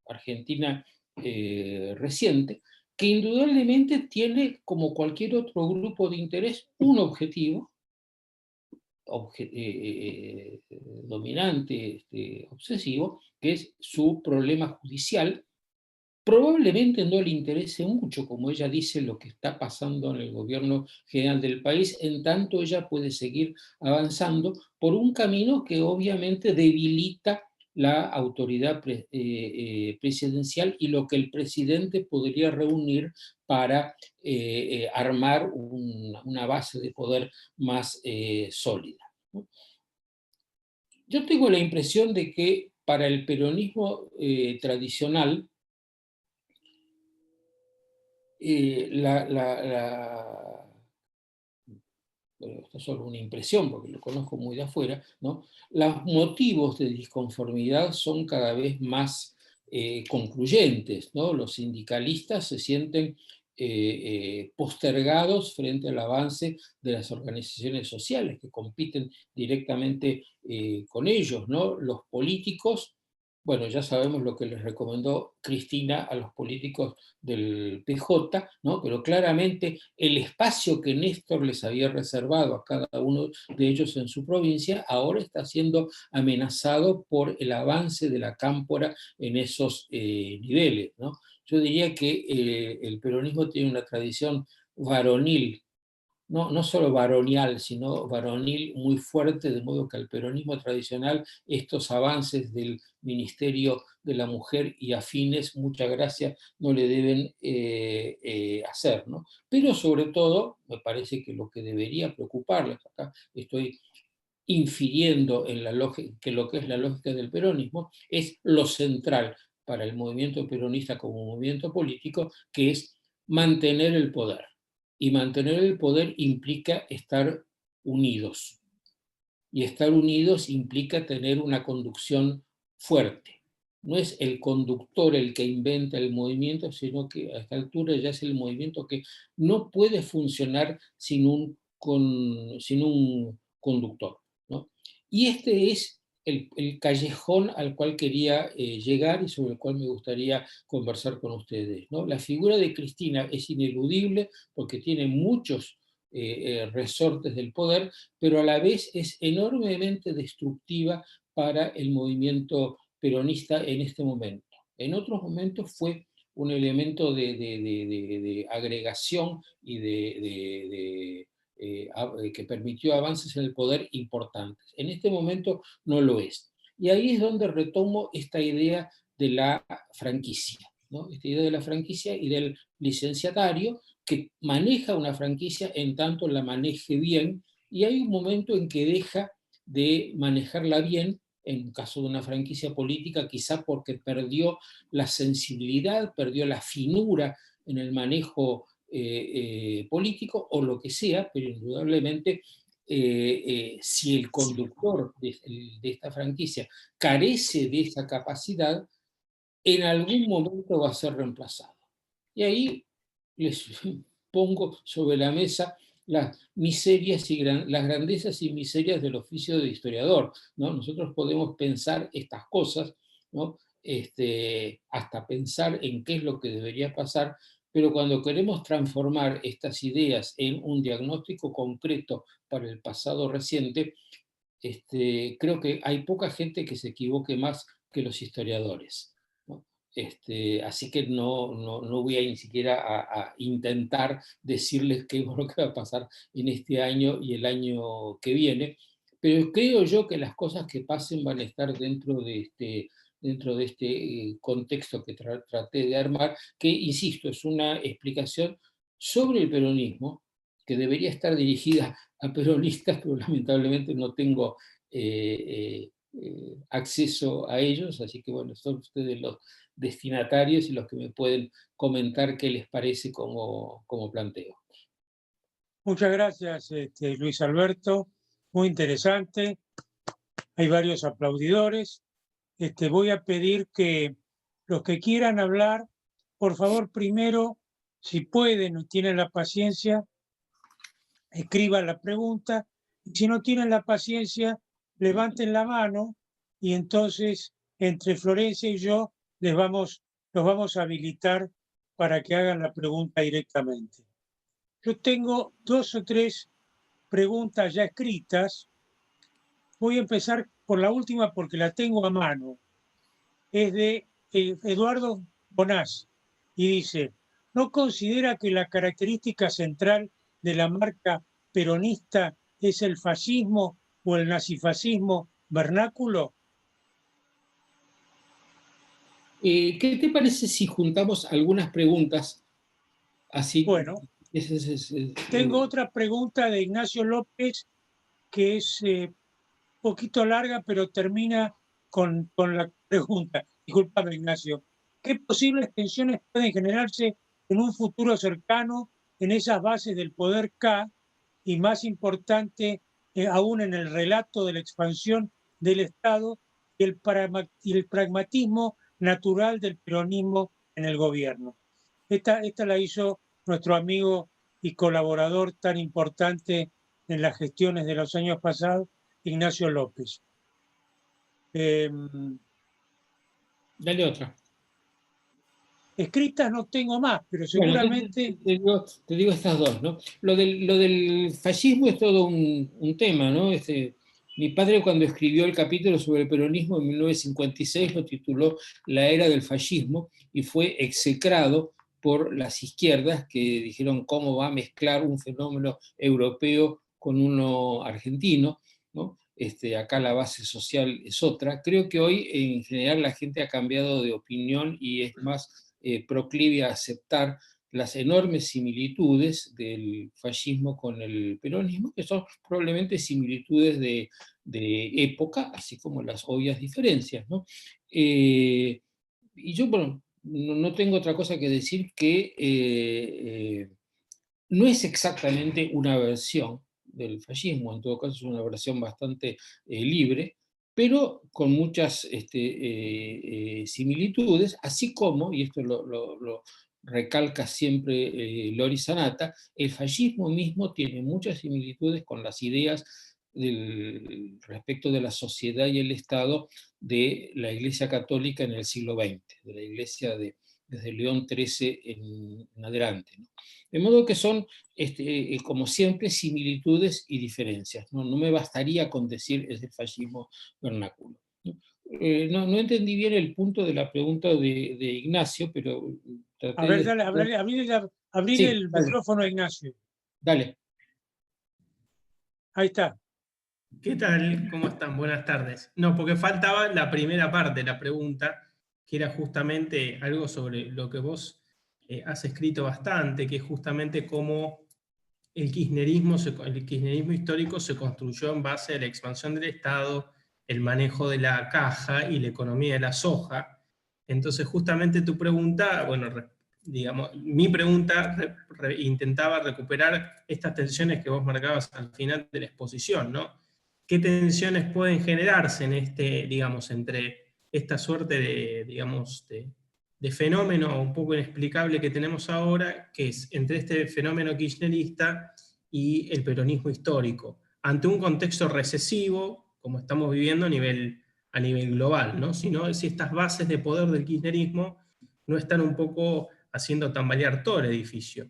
argentina reciente, que indudablemente tiene, como cualquier otro grupo de interés, un objetivo dominante, obsesivo, que es su problema judicial. Probablemente no le interese mucho, como ella dice, lo que está pasando en el gobierno general del país, en tanto ella puede seguir avanzando por un camino que obviamente debilita la autoridad presidencial y lo que el presidente podría reunir para armar una base de poder más sólida, ¿no? Yo tengo la impresión de que para el peronismo tradicional, bueno, esto es solo una impresión porque lo conozco muy de afuera, ¿no?, los motivos de disconformidad son cada vez más concluyentes, ¿no? Los sindicalistas se sienten postergados frente al avance de las organizaciones sociales que compiten directamente con ellos, ¿no? Los políticos, bueno, ya sabemos lo que les recomendó Cristina a los políticos del PJ, ¿no? Pero claramente el espacio que Néstor les había reservado a cada uno de ellos en su provincia ahora está siendo amenazado por el avance de la cámpora en esos niveles, ¿no? Yo diría que el peronismo tiene una tradición varonil, no solo varonial, sino varonil muy fuerte, de modo que al peronismo tradicional estos avances del Ministerio de la Mujer y afines, mucha gracia, no le deben hacer, ¿no? Pero sobre todo, me parece que lo que debería preocuparles, acá estoy infiriendo en la lógica, que lo que es la lógica del peronismo, es lo central para el movimiento peronista como movimiento político, que es mantener el poder. Y mantener el poder implica estar unidos. Y estar unidos implica tener una conducción fuerte. No es el conductor el que inventa el movimiento, sino que a esta altura ya es el movimiento que no puede funcionar sin un conductor, ¿no? Y este es el callejón al cual quería llegar y sobre el cual me gustaría conversar con ustedes, ¿no? La figura de Cristina es ineludible porque tiene muchos resortes del poder, pero a la vez es enormemente destructiva para el movimiento peronista en este momento. En otros momentos fue un elemento de agregación y que permitió avances en el poder importantes. En este momento no lo es. Y ahí es donde retomo esta idea de la franquicia, ¿no? Esta idea de la franquicia y del licenciatario que maneja una franquicia en tanto la maneje bien, y hay un momento en que deja de manejarla bien, en caso de una franquicia política, quizá porque perdió la sensibilidad, perdió la finura en el manejo político o lo que sea, pero indudablemente si el conductor de esta franquicia carece de esa capacidad, en algún momento va a ser reemplazado. Y ahí les pongo sobre la mesa las miserias y las grandezas y miserias del oficio de historiador, ¿no? Nosotros podemos pensar estas cosas, ¿no? Hasta pensar en qué es lo que debería pasar, pero cuando queremos transformar estas ideas en un diagnóstico concreto para el pasado reciente, creo que hay poca gente que se equivoque más que los historiadores, ¿no? Así que no voy a ni siquiera a intentar decirles qué es lo que va a pasar en este año y el año que viene, pero creo yo que las cosas que pasen van a estar dentro de este contexto que traté de armar, que, insisto, es una explicación sobre el peronismo, que debería estar dirigida a peronistas, pero lamentablemente no tengo acceso a ellos, así que bueno, son ustedes los destinatarios y los que me pueden comentar qué les parece como planteo. Muchas gracias, Luis Alberto. Muy interesante. Hay varios aplaudidores. Voy a pedir que los que quieran hablar, por favor, primero, si pueden o tienen la paciencia, escriban la pregunta. Y si no tienen la paciencia, levanten la mano y entonces entre Florencia y yo los vamos a habilitar para que hagan la pregunta directamente. Yo tengo 2 o 3 preguntas ya escritas. Voy a empezar por la última porque la tengo a mano. Es de Eduardo Bonás y dice: ¿no considera que la característica central de la marca peronista es el fascismo o el nazifascismo vernáculo? ¿Qué te parece si juntamos algunas preguntas así? Bueno, tengo otra pregunta de Ignacio López que es poquito larga, pero termina con la pregunta. Disculpame, Ignacio. ¿Qué posibles tensiones pueden generarse en un futuro cercano en esas bases del poder K y, más importante, aún en el relato de la expansión del Estado y el pragmatismo natural del peronismo en el gobierno? Esta la hizo nuestro amigo y colaborador tan importante en las gestiones de los años pasados, Ignacio López. Dale otra. Escritas no tengo más, pero Bueno, seguramente... te digo estas dos, ¿no? Lo del fascismo es todo un tema, ¿no? Mi padre, cuando escribió el capítulo sobre el peronismo en 1956, lo tituló La era del fascismo, y fue execrado por las izquierdas que dijeron cómo va a mezclar un fenómeno europeo con uno argentino, ¿no? Acá la base social es otra. Creo que hoy en general la gente ha cambiado de opinión y es más proclive a aceptar las enormes similitudes del fascismo con el peronismo, que son probablemente similitudes de época, así como las obvias diferencias, ¿no? Y yo, bueno, no tengo otra cosa que decir que no es exactamente una versión del fascismo, en todo caso es una versión bastante libre, pero con muchas similitudes, así como, y esto lo recalca siempre Lori Sanata, el fascismo mismo tiene muchas similitudes con las ideas respecto de la sociedad y el Estado de la Iglesia Católica en el siglo XX, de la Iglesia desde León XIII en adelante, ¿no? De modo que son, como siempre, similitudes y diferencias. No me bastaría con decir es el fascismo vernáculo. No entendí bien el punto de la pregunta de Ignacio, pero A traté ver, de... dale, abrir Sí, el dale, micrófono a Ignacio. dale. Ahí está. ¿Qué tal? ¿Cómo están? Buenas tardes. No, porque faltaba la primera parte de la pregunta, que era justamente algo sobre lo que vos has escrito bastante, que es justamente cómo el kirchnerismo histórico se construyó en base a la expansión del Estado, el manejo de la caja y la economía de la soja. Entonces, justamente tu pregunta, bueno, digamos, mi pregunta intentaba recuperar estas tensiones que vos marcabas al final de la exposición, ¿no? ¿Qué tensiones pueden generarse en digamos, entre esta suerte digamos, de fenómeno un poco inexplicable que tenemos ahora, que es entre este fenómeno kirchnerista y el peronismo histórico, ante un contexto recesivo, como estamos viviendo a nivel global, ¿no? Si estas bases de poder del kirchnerismo no están un poco haciendo tambalear todo el edificio.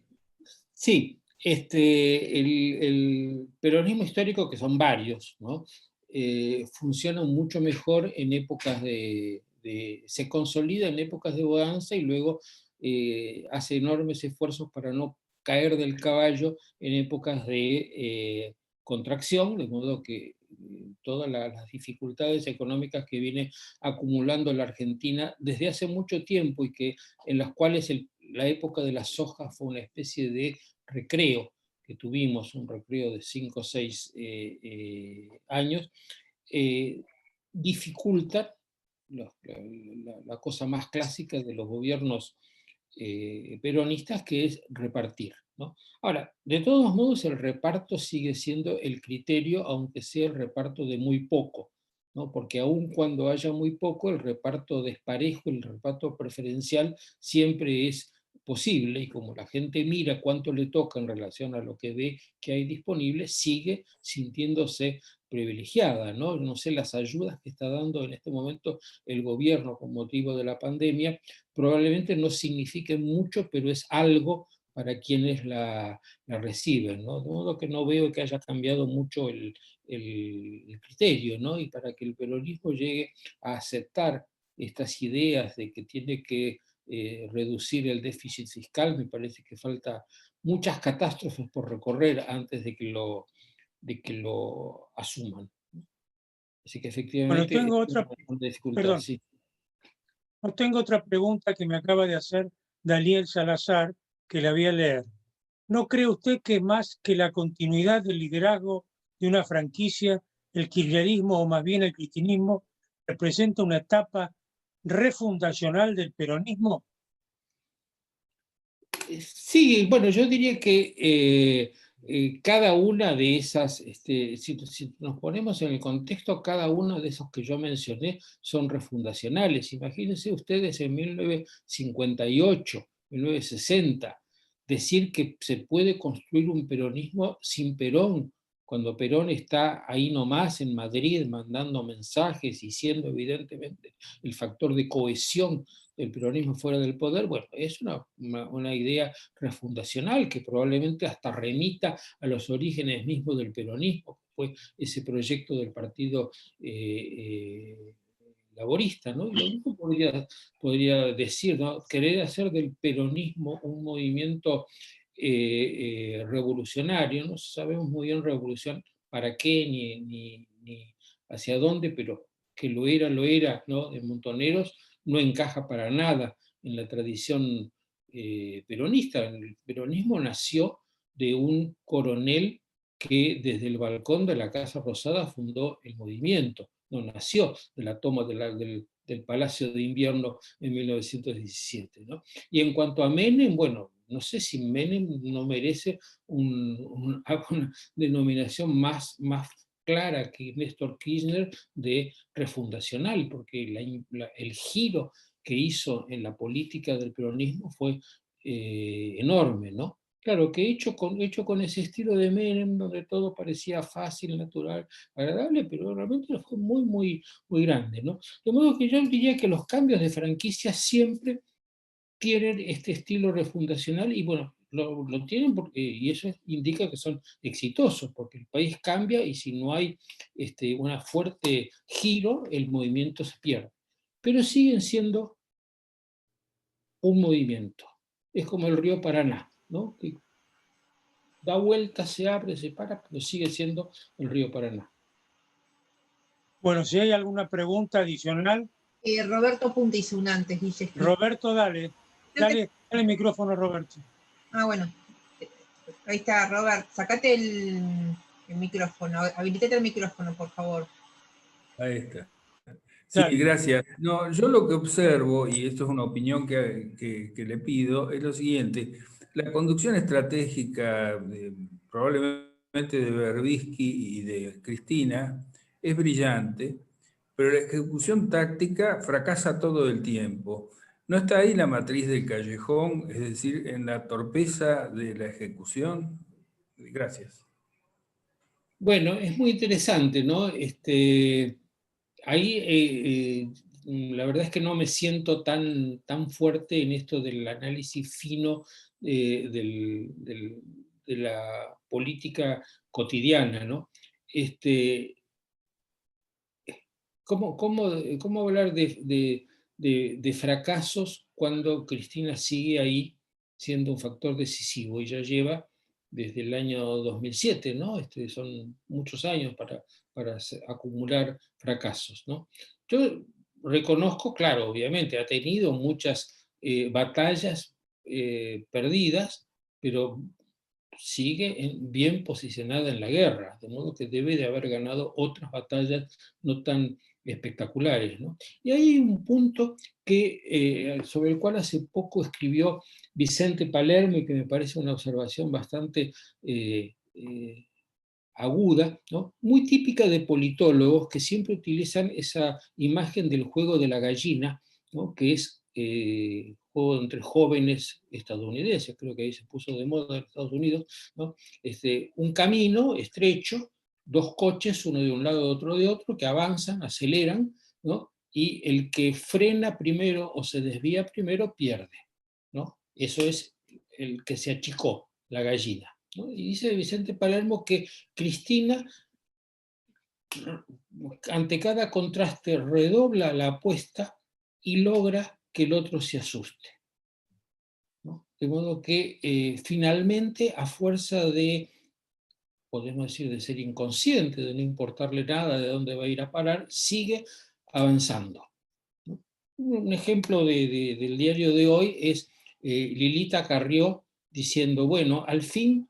Sí, el peronismo histórico, que son varios, ¿no? Funciona mucho mejor en épocas se consolida en épocas de bonanza y luego hace enormes esfuerzos para no caer del caballo en épocas de contracción, de modo que todas las dificultades económicas que viene acumulando la Argentina desde hace mucho tiempo y en las cuales la época de la soja fue una especie de recreo que tuvimos, un recreo de 5 o 6 años, dificulta la cosa más clásica de los gobiernos peronistas, que es repartir, ¿no? Ahora, de todos modos, el reparto sigue siendo el criterio, aunque sea el reparto de muy poco, ¿no? Porque aun cuando haya muy poco, el reparto desparejo, el reparto preferencial siempre es posible, y como la gente mira cuánto le toca en relación a lo que ve que hay disponible, sigue sintiéndose privilegiada, ¿no? No sé, las ayudas que está dando en este momento el gobierno con motivo de la pandemia probablemente no signifiquen mucho, pero es algo para quienes la reciben, ¿no? De modo que no veo que haya cambiado mucho el criterio, ¿no? Y para que el peronismo llegue a aceptar estas ideas de que tiene que reducir el déficit fiscal, me parece que falta muchas catástrofes por recorrer antes de que lo asuman. Así que Bueno, efectivamente tengo es otra, una dificultad, perdón, sí. no tengo otra pregunta que me acaba de hacer Daniel Salazar, que la voy a leer. ¿No cree usted que más que la continuidad del liderazgo de una franquicia, el kirchnerismo o más bien el cristinismo representa una etapa refundacional del peronismo? Sí, bueno, yo diría que cada una de esas, si nos ponemos en el contexto, cada uno de esos que yo mencioné son refundacionales. Imagínense ustedes en 1958, 1960, decir que se puede construir un peronismo sin Perón, cuando Perón está ahí nomás en Madrid mandando mensajes y siendo evidentemente el factor de cohesión del peronismo fuera del poder, bueno, es una idea refundacional que probablemente hasta remita a los orígenes mismos del peronismo, que fue ese proyecto del partido laborista, ¿no? Y lo mismo podría decir, ¿no? Querer hacer del peronismo un movimiento revolucionario, no sabemos muy bien revolución para qué ni hacia dónde, pero que lo era, ¿no? De Montoneros, no encaja para nada en la tradición peronista. El peronismo nació de un coronel que desde el balcón de la Casa Rosada fundó el movimiento, no nació de la toma del Palacio de Invierno en 1917, ¿no? Y en cuanto a Menem, bueno, no sé si Menem no merece una denominación más clara que Néstor Kirchner de refundacional, porque el giro que hizo en la política del peronismo fue enorme, ¿no? Claro, que hecho con ese estilo de Menem, donde todo parecía fácil, natural, agradable, pero realmente fue muy grande, ¿no? De modo que yo diría que los cambios de franquicia siempre tienen este estilo refundacional y bueno, lo tienen porque, y eso indica que son exitosos, porque el país cambia y si no hay una fuerte giro, el movimiento se pierde. Pero siguen siendo un movimiento. Es como el río Paraná, ¿no? Que da vuelta, se abre, se para, pero sigue siendo el río Paraná. Bueno, si hay alguna pregunta adicional. Roberto Punta hizo un antes, dice. Roberto, dale el micrófono, Roberto. Ah, bueno. Ahí está, Robert. Sacate el micrófono. Habilitate el micrófono, por favor. Ahí está. Sí, gracias. No, yo lo que observo, y esto es una opinión que le pido, es lo siguiente. La conducción estratégica probablemente de Berbisky y de Cristina es brillante, pero la ejecución táctica fracasa todo el tiempo. ¿No está ahí la matriz del callejón, es decir, en la torpeza de la ejecución? Gracias. Bueno, es muy interesante, ¿no? Ahí la verdad es que no me siento tan fuerte en esto del análisis fino de la política cotidiana, ¿no? ¿Cómo hablar de fracasos cuando Cristina sigue ahí siendo un factor decisivo y ya lleva desde el año 2007, ¿no? Son muchos años para acumular fracasos, ¿no? Yo reconozco, claro, obviamente, ha tenido muchas batallas perdidas, pero sigue bien posicionada en la guerra, de modo que debe de haber ganado otras batallas no tan espectaculares, ¿no? Y hay un punto sobre el cual hace poco escribió Vicente Palermo y que me parece una observación bastante aguda, ¿no? Muy típica de politólogos que siempre utilizan esa imagen del juego de la gallina, ¿no? Que es juego entre jóvenes estadounidenses, creo que ahí se puso de moda en Estados Unidos, ¿no? Un camino estrecho, dos coches, uno de un lado, otro de otro, que avanzan, aceleran, ¿no? Y el que frena primero o se desvía primero pierde, ¿no? Eso es el que se achicó, la gallina, ¿no? Y dice Vicente Palermo que Cristina, ante cada contraste, redobla la apuesta y logra que el otro se asuste, ¿no? De modo que finalmente, a fuerza de, podemos decir, de ser inconsciente, de no importarle nada de dónde va a ir a parar, sigue avanzando, ¿no? Un ejemplo del diario de hoy es Lilita Carrió diciendo, bueno, al fin,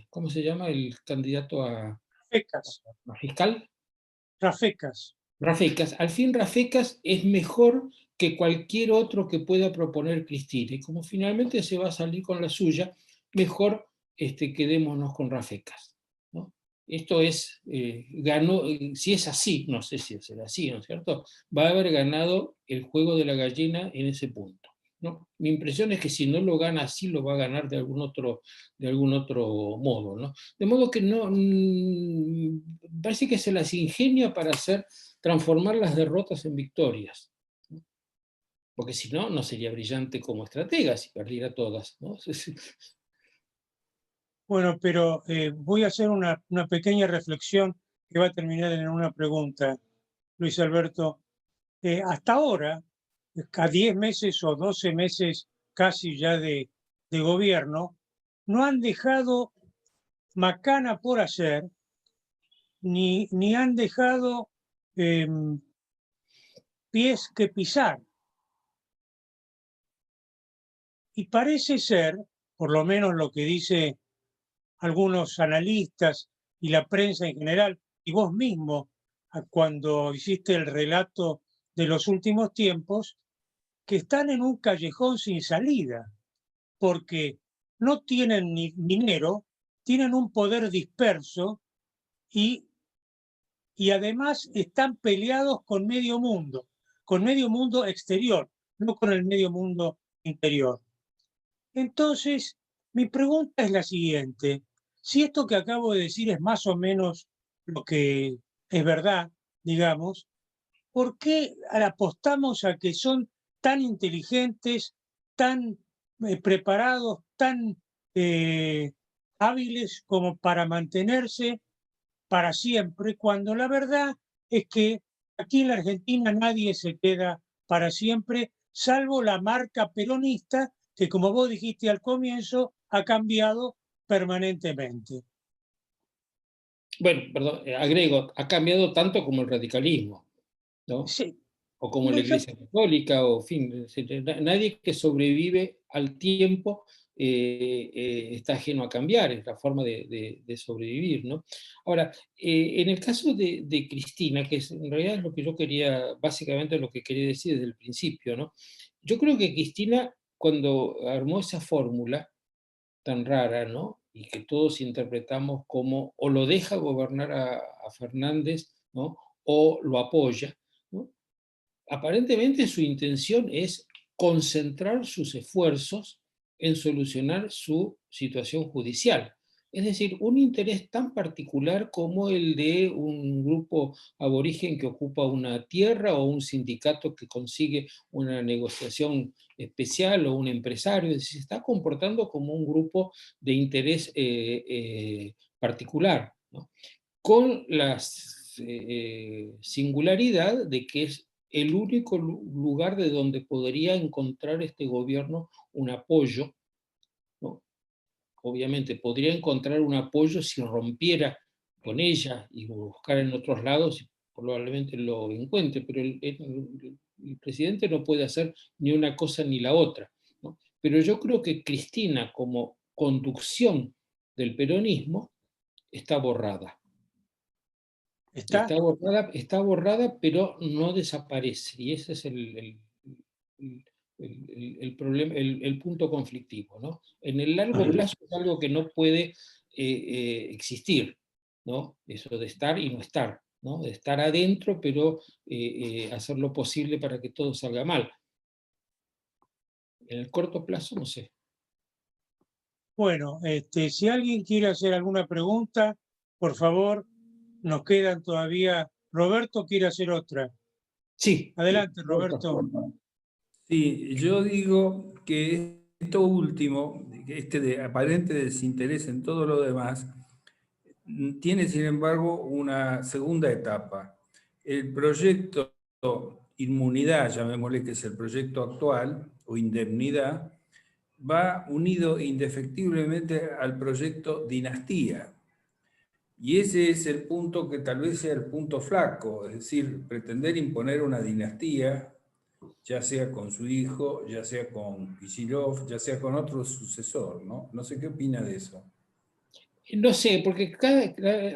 ¿cómo se llama el candidato a fiscal? Rafecas. Al fin Rafecas es mejor que cualquier otro que pueda proponer Cristina. Y como finalmente se va a salir con la suya, mejor quedémonos con Rafecas, ¿no? Esto es, ganó, si es así, no sé si será así, ¿no es cierto? Va a haber ganado el juego de la gallina en ese punto, ¿no? Mi impresión es que si no lo gana así, lo va a ganar de algún otro modo, ¿no? De modo que no, parece que se las ingenia para transformar las derrotas en victorias, ¿no? Porque si no, no sería brillante como estratega si perdiera todas, ¿no? Bueno, pero voy a hacer una pequeña reflexión que va a terminar en una pregunta, Luis Alberto. Hasta ahora, a 10 meses o 12 meses casi ya de gobierno, no han dejado macana por hacer, ni han dejado pies que pisar. Y parece ser, por lo menos lo que dice algunos analistas y la prensa en general, y vos mismo, cuando hiciste el relato de los últimos tiempos, que están en un callejón sin salida, porque no tienen ni dinero, tienen un poder disperso y además están peleados con medio mundo exterior, no con el medio mundo interior. Entonces, mi pregunta es la siguiente. Si esto que acabo de decir es más o menos lo que es verdad, digamos, ¿por qué apostamos a que son tan inteligentes, tan preparados, tan hábiles como para mantenerse para siempre, cuando la verdad es que aquí en la Argentina nadie se queda para siempre, salvo la marca peronista, que como vos dijiste al comienzo, ha cambiado permanentemente? Bueno, perdón, agrego, ha cambiado tanto como el radicalismo, ¿no? Sí. O como la Iglesia Católica, o en fin, nadie que sobrevive al tiempo está ajeno a cambiar, es la forma de sobrevivir, ¿no? Ahora, en el caso de Cristina, que en realidad es lo que yo quería, básicamente lo que quería decir desde el principio, ¿no? Yo creo que Cristina, cuando armó esa fórmula tan rara, ¿no? Y que todos interpretamos como o lo deja gobernar a Fernández, ¿no? O lo apoya, ¿no? Aparentemente su intención es concentrar sus esfuerzos en solucionar su situación judicial. Es decir, un interés tan particular como el de un grupo aborigen que ocupa una tierra o un sindicato que consigue una negociación especial o un empresario. Es decir, se está comportando como un grupo de interés particular, ¿no? Con la singularidad de que es el único lugar de donde podría encontrar este gobierno un apoyo, ¿no? Obviamente podría encontrar un apoyo si rompiera con ella y buscar en otros lados, y probablemente lo encuentre, pero el presidente no puede hacer ni una cosa ni la otra, ¿no? Pero yo creo que Cristina, como conducción del peronismo, está borrada. Está borrada, pero no desaparece. Y ese es el problema, el punto conflictivo, ¿no? En el largo plazo es algo que no puede existir, ¿no? Eso de estar y no estar, ¿no? De estar adentro, pero hacer lo posible para que todo salga mal. En el corto plazo, no sé. Bueno, si alguien quiere hacer alguna pregunta, por favor, nos quedan todavía. Roberto quiere hacer otra. Sí. Adelante, Roberto. Sí, yo digo que esto último, este aparente desinterés en todo lo demás, tiene sin embargo una segunda etapa. El proyecto inmunidad, llamémosle que es el proyecto actual, o indemnidad, va unido indefectiblemente al proyecto dinastía. Y ese es el punto que tal vez sea el punto flaco, es decir, pretender imponer una dinastía, ya sea con su hijo, ya sea con Kicillof, ya sea con otro sucesor, ¿no? No sé qué opina de eso. No sé, porque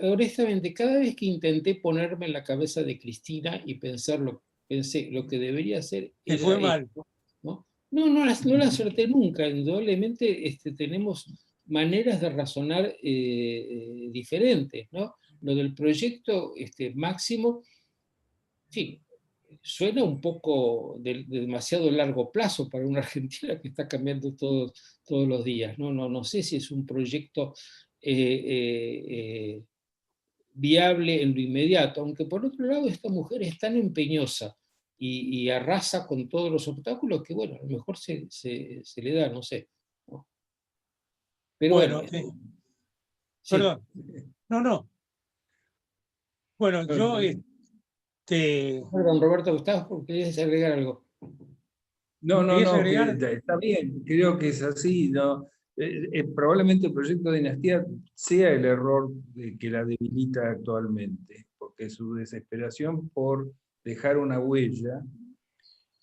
honestamente, cada vez que intenté ponerme en la cabeza de Cristina y pensé lo que debería hacer Te fue era mal. esto, ¿no? No la acerté nunca. Indudablemente tenemos maneras de razonar diferentes, ¿no? Lo del proyecto máximo, en fin, suena un poco de demasiado largo plazo para una Argentina que está cambiando todos los días. No sé si es un proyecto viable en lo inmediato, aunque por otro lado esta mujer es tan empeñosa y arrasa con todos los obstáculos que, bueno, a lo mejor se le da, no sé, ¿no? Pero Bueno, bueno, sí. perdón. No. Bueno, yo, Perdón, Roberto, Gustavo, ¿querías agregar algo? No, ¿querías que agregar? está bien, creo que es así. ¿No? Probablemente el proyecto de Dinastía sea el error que la debilita actualmente, porque su desesperación por dejar una huella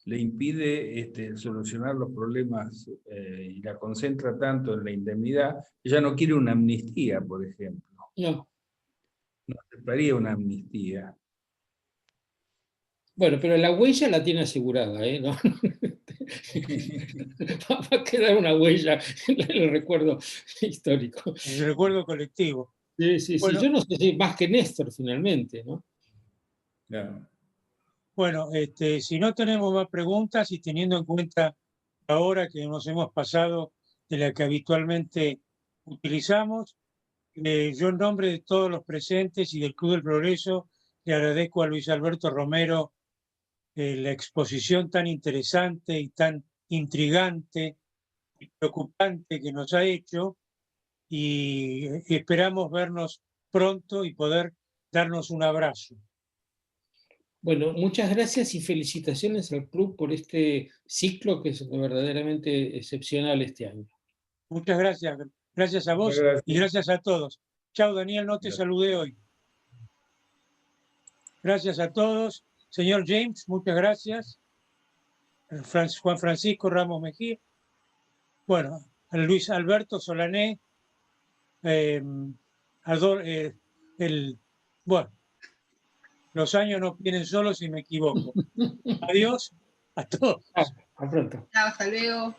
le impide solucionar los problemas y la concentra tanto en la indemnidad. Ella no quiere una amnistía, por ejemplo. No. No aceptaría una amnistía. Bueno, pero la huella la tiene asegurada, ¿eh? ¿No? Va a quedar una huella en el recuerdo histórico. El recuerdo colectivo. Sí. Bueno, Yo no sé si más que Néstor, finalmente, ¿no? Claro. bueno, si no tenemos más preguntas y teniendo en cuenta la hora que nos hemos pasado de la que habitualmente utilizamos, yo en nombre de todos los presentes y del Club del Progreso le agradezco a Luis Alberto Romero la exposición tan interesante y tan intrigante y preocupante que nos ha hecho, y esperamos vernos pronto y poder darnos un abrazo. Bueno, muchas gracias y felicitaciones al club por este ciclo que es verdaderamente excepcional este año. Muchas gracias. Gracias a vos Gracias. y gracias a todos. Chao, Daniel, no te saludé hoy. Gracias a todos. Señor James, muchas gracias. Juan Francisco Ramos Mejía. Bueno, a Luis Alberto Solané. Bueno, los años no vienen solos y me equivoco. Adiós a todos. A pronto. Chao, hasta luego.